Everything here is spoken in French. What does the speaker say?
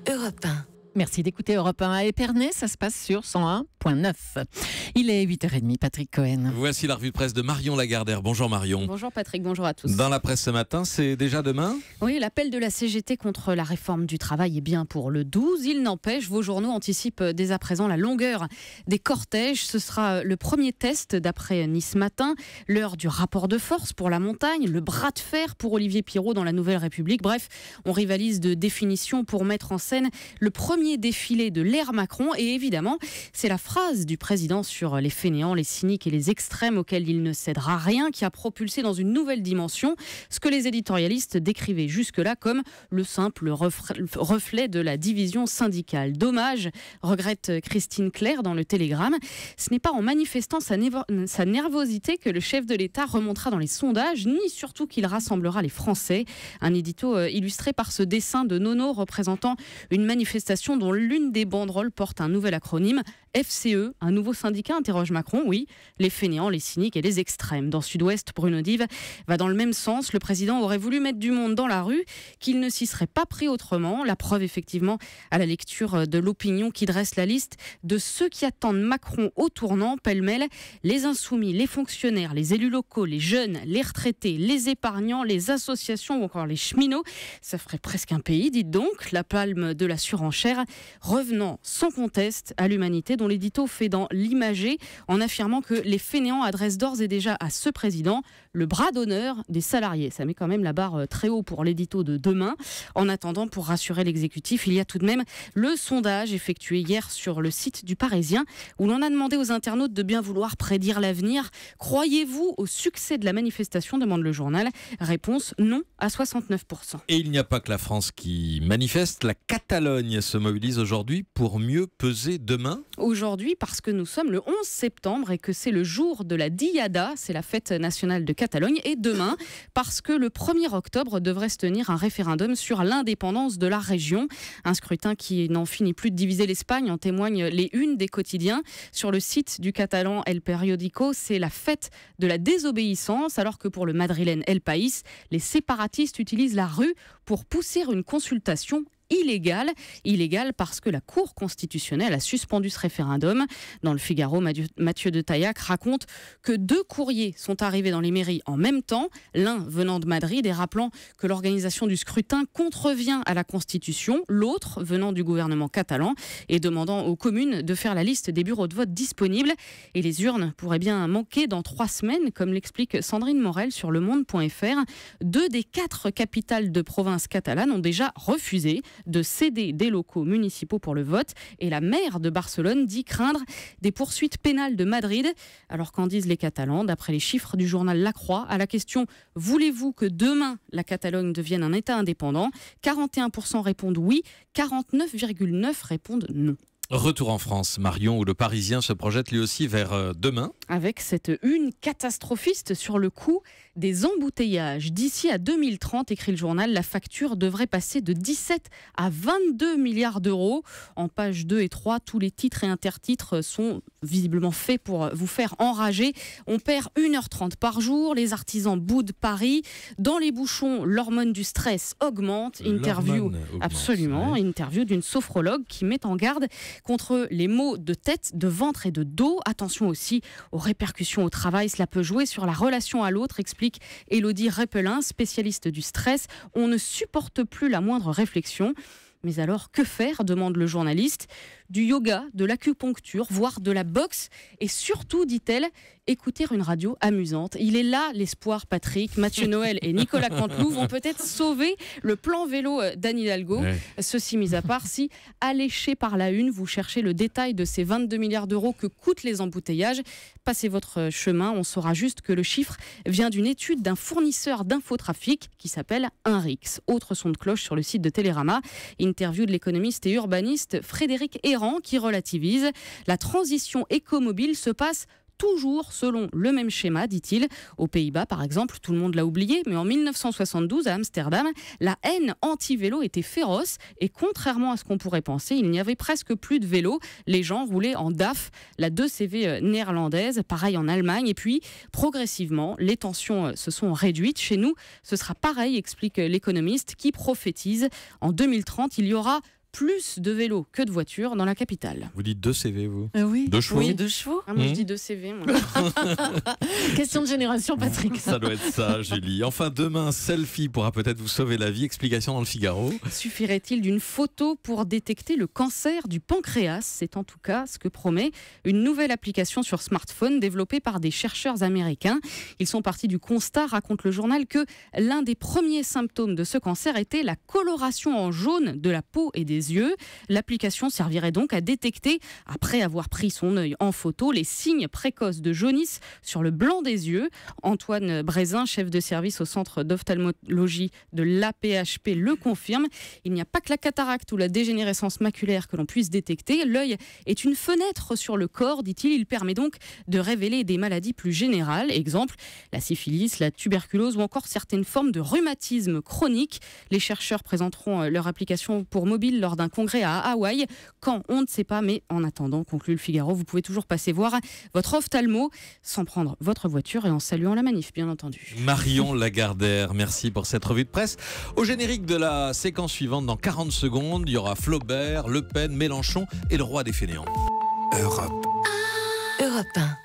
Europe 1. Merci d'écouter Europe 1 à Épernay, ça se passe sur 101.9. Il est 8h30, Patrick Cohen. Voici la revue de presse de Marion Lagardère. Bonjour Marion. Bonjour Patrick, bonjour à tous. Dans la presse ce matin, c'est déjà demain ? Oui, l'appel de la CGT contre la réforme du travail est bien pour le 12. Il n'empêche, vos journaux anticipent dès à présent la longueur des cortèges. Ce sera le premier test d'après Nice Matin. L'heure du rapport de force pour la montagne, le bras de fer pour Olivier Pirot dans la Nouvelle République. Bref, on rivalise de définition pour mettre en scène le premier défilé de l'ère Macron. Et évidemment, c'est la phrase du président sur les fainéants, les cyniques et les extrêmes auxquels il ne cédera rien qui a propulsé dans une nouvelle dimension ce que les éditorialistes décrivaient jusque-là comme le simple reflet de la division syndicale. Dommage, regrette Christine Claire dans le Télégramme. Ce n'est pas en manifestant sa nervosité que le chef de l'État remontera dans les sondages, ni surtout qu'il rassemblera les Français. Un édito illustré par ce dessin de Nono représentant une manifestation dont l'une des banderoles porte un nouvel acronyme, FCE, un nouveau syndicat, interroge Macron. Oui, les fainéants, les cyniques et les extrêmes. Dans Sud-Ouest, Bruno Dive va dans le même sens. Le président aurait voulu mettre du monde dans la rue, qu'il ne s'y serait pas pris autrement. La preuve, effectivement, à la lecture de l'opinion qui dresse la liste de ceux qui attendent Macron au tournant, pêle-mêle, les insoumis, les fonctionnaires, les élus locaux, les jeunes, les retraités, les épargnants, les associations ou encore les cheminots. Ça ferait presque un pays, dites donc. La palme de la surenchère, revenant sans conteste à l'humanité, dont l'édito fait dans l'Imager en affirmant que les fainéants adressent d'ores et déjà à ce président le bras d'honneur des salariés. Ça met quand même la barre très haut pour l'édito de demain. En attendant, pour rassurer l'exécutif, il y a tout de même le sondage effectué hier sur le site du Parisien où l'on a demandé aux internautes de bien vouloir prédire l'avenir. Croyez-vous au succès de la manifestation, demande le journal. Réponse non à 69%. Et il n'y a pas que la France qui manifeste. La Catalogne se mobilise aujourd'hui pour mieux peser demain. Aujourd'hui, parce que nous sommes le 11 septembre et que c'est le jour de la Diada, c'est la fête nationale de Catalogne. Et demain, parce que le 1er octobre devrait se tenir un référendum sur l'indépendance de la région. Un scrutin qui n'en finit plus de diviser l'Espagne, en témoignent les unes des quotidiens. Sur le site du catalan El Periódico, c'est la fête de la désobéissance, alors que pour le madrilène El País, les séparatistes utilisent la rue pour pousser une consultation illégale parce que la Cour constitutionnelle a suspendu ce référendum. Dans le Figaro, Mathieu de Taillac raconte que 2 courriers sont arrivés dans les mairies en même temps, l'un venant de Madrid et rappelant que l'organisation du scrutin contrevient à la Constitution, l'autre venant du gouvernement catalan et demandant aux communes de faire la liste des bureaux de vote disponibles. Et les urnes pourraient bien manquer dans 3 semaines, comme l'explique Sandrine Morel sur lemonde.fr. 2 des 4 capitales de province catalanes ont déjà refusé de céder des locaux municipaux pour le vote, et la maire de Barcelone dit craindre des poursuites pénales de Madrid. Alors qu'en disent les Catalans, d'après les chiffres du journal La Croix, à la question « Voulez-vous que demain la Catalogne devienne un État indépendant ?», 41% répondent oui, 49,9% répondent non. Retour en France, Marion, où le Parisien se projette lui aussi vers demain. Avec cette une catastrophiste sur le coût des embouteillages. D'ici à 2030, écrit le journal, la facture devrait passer de 17 à 22 milliards d'euros. En pages 2 et 3, tous les titres et intertitres sont visiblement faits pour vous faire enrager. On perd 1h30 par jour, les artisans boudent Paris. Dans les bouchons, l'hormone du stress augmente. Interview d'une sophrologue qui met en garde contre les maux de tête, de ventre et de dos. Attention aussi aux répercussions au travail, cela peut jouer sur la relation à l'autre, explique Élodie Repelin, spécialiste du stress. On ne supporte plus la moindre réflexion. Mais alors, que faire ? Demande le journaliste. Du yoga, de l'acupuncture, voire de la boxe. Et surtout, dit-elle, écouter une radio amusante. Il est là l'espoir, Patrick. Mathieu Noël et Nicolas Canteloup vont peut-être sauver le plan vélo d'Anne Hidalgo. Ouais. Ceci mis à part, si alléché par la une, vous cherchez le détail de ces 22 milliards d'euros que coûtent les embouteillages, passez votre chemin. On saura juste que le chiffre vient d'une étude d'un fournisseur d'infotrafic qui s'appelle Inrix. Autre son de cloche sur le site de Télérama. Interview de l'économiste et urbaniste Frédéric Errand qui relativise. La transition écomobile se passe toujours selon le même schéma, dit-il. Aux Pays-Bas, par exemple, tout le monde l'a oublié, mais en 1972, à Amsterdam, la haine anti-vélo était féroce et contrairement à ce qu'on pourrait penser, il n'y avait presque plus de vélos. Les gens roulaient en DAF, la 2CV néerlandaise, pareil en Allemagne. Et puis, progressivement, les tensions se sont réduites. Chez nous, ce sera pareil, explique l'économiste qui prophétise. En 2030, il y aura plus de vélos que de voitures dans la capitale. Vous dites 2 CV, vous? Oui. 2 chevaux? Oui, 2 chevaux. Ah, moi, je dis 2 CV. Moi. Question de génération, Patrick. Ça doit être ça, Julie. Enfin, demain, selfie pourra peut-être vous sauver la vie. Explication dans le Figaro. Suffirait-il d'une photo pour détecter le cancer du pancréas? C'est en tout cas ce que promet une nouvelle application sur smartphone développée par des chercheurs américains. Ils sont partis du constat, raconte le journal, que l'un des premiers symptômes de ce cancer était la coloration en jaune de la peau et des yeux. L'application servirait donc à détecter, après avoir pris son œil en photo, les signes précoces de jaunisse sur le blanc des yeux. Antoine Brézin, chef de service au centre d'ophtalmologie de l'APHP, le confirme. Il n'y a pas que la cataracte ou la dégénérescence maculaire que l'on puisse détecter. L'œil est une fenêtre sur le corps, dit-il. Il permet donc de révéler des maladies plus générales. Exemple, la syphilis, la tuberculose ou encore certaines formes de rhumatisme chronique. Les chercheurs présenteront leur application pour mobile lors d'un congrès à Hawaï. Quand, on ne sait pas, mais en attendant, conclut le Figaro, vous pouvez toujours passer voir votre ophtalmo sans prendre votre voiture et en saluant la manif, bien entendu. Marion Lagardère, merci pour cette revue de presse. Au générique de la séquence suivante, dans 40 secondes, il y aura Flaubert, Le Pen, Mélenchon et le roi des fainéants. Europe 1.